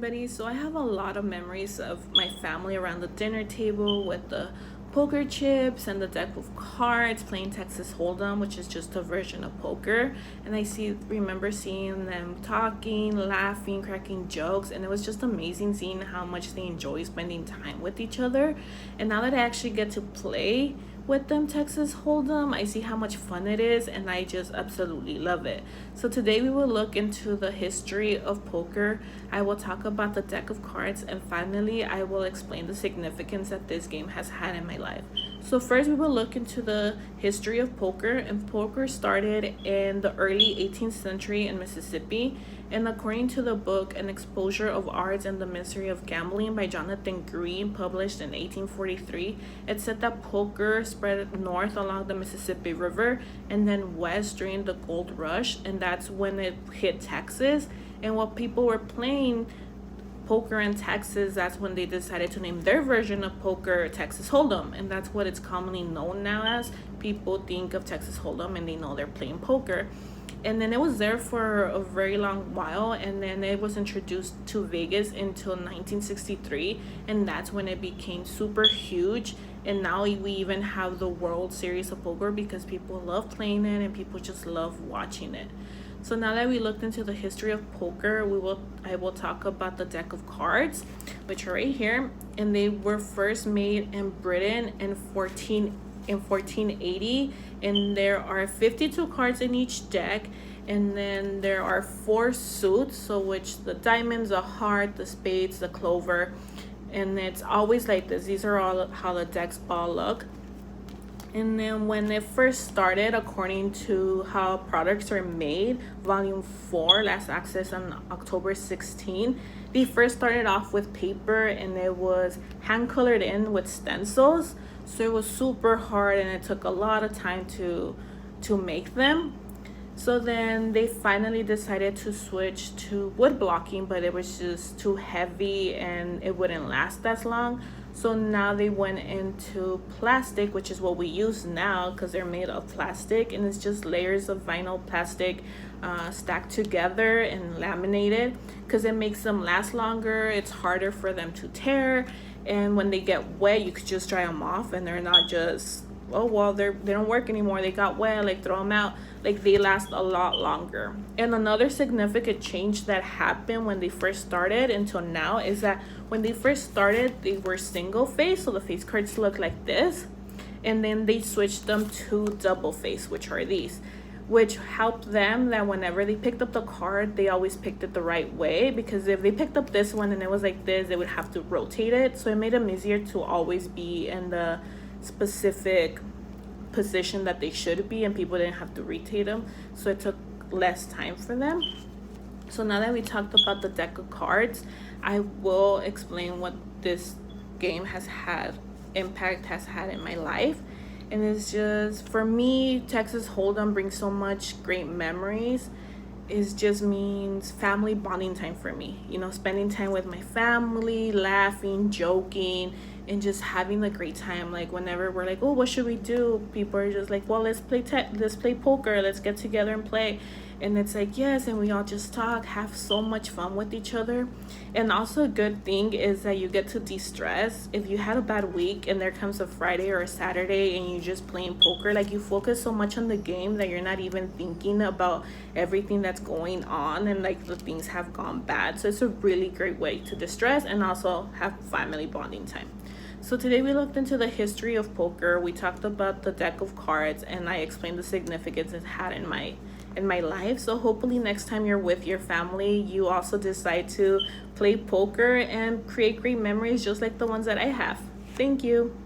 everybody. So I have a lot of memories of my family around the dinner table with the poker chips and the deck of cards playing Texas Hold'em, which is just a version of poker. And remember seeing them talking, laughing, cracking jokes, and it was just amazing seeing how much they enjoy spending time with each other. And now that I actually get to play with them Texas Hold'em, I see how much fun it is, and I just absolutely love it. So today we will look into the history of poker. I will talk about the deck of cards, and finally I will explain the significance that this game has had in my life. So first we will look into the history of poker, and poker started in the early 18th century in Mississippi. And according to the book An Exposure of Arts and the Mystery of Gambling by Jonathan Green, published in 1843, it said that poker spread north along the Mississippi River and then west during the gold rush, and that's when it hit Texas. And while people were playing poker in Texas, that's when they decided to name their version of poker Texas Hold'em, and that's what it's commonly known now as. People think of Texas Hold'em and they know they're playing poker. And then it was there for a very long while, and then it was introduced to Vegas until 1963, and that's when it became super huge. And now we even have the World Series of Poker because people love playing it and people just love watching it. So now that we looked into the history of poker, I will talk about the deck of cards, which are right here, and they were first made in Britain in 1480, and there are 52 cards in each deck, and then there are 4 suits, so which the diamonds, the heart, the spades, the clover, and it's always like this. These are all how the decks all look. And then when it first started, according to how products are made, volume 4, last access on October 16, they first started off with paper, and it was hand colored in with stencils. So it was super hard, and it took a lot of time to make them. So then they finally decided to switch to wood blocking, but it was just too heavy and it wouldn't last as long. So now they went into plastic, which is what we use now because they're made of plastic, and it's just layers of vinyl plastic stacked together and laminated because it makes them last longer. It's harder for them to tear, and when they get wet, you could just dry them off, and they're not just, oh well, they don't work anymore, they got wet, like throw them out. Like they last a lot longer. And another significant change that happened when they first started until now is that when they first started, they were single face, so the face cards look like this, and then they switched them to double face, which are these, which helped them that whenever they picked up the card, they always picked it the right way, because if they picked up this one and it was like this, they would have to rotate it. So it made them easier to always be in the specific position that they should be, and people didn't have to rotate them, so it took less time for them. So now that we talked about the deck of cards, I will explain what this game has had in my life. And it's just, for me, Texas Hold'em brings so much great memories. It just means family bonding time for me, spending time with my family, laughing, joking, and just having a great time. Like whenever we're like, oh, what should we do, people are just like, well, let's play poker, let's get together and play. And it's like, yes, and we all just talk, have so much fun with each other. And also a good thing is that you get to de-stress. If you had a bad week and there comes a Friday or a Saturday and you just playing poker, like you focus so much on the game that you're not even thinking about everything that's going on, and like the things have gone bad. So it's a really great way to de-stress and also have family bonding time. So today we looked into the history of poker. We talked about the deck of cards, and I explained the significance it had in my life. So hopefully next time you're with your family, you also decide to play poker and create great memories just like the ones that I have. Thank you.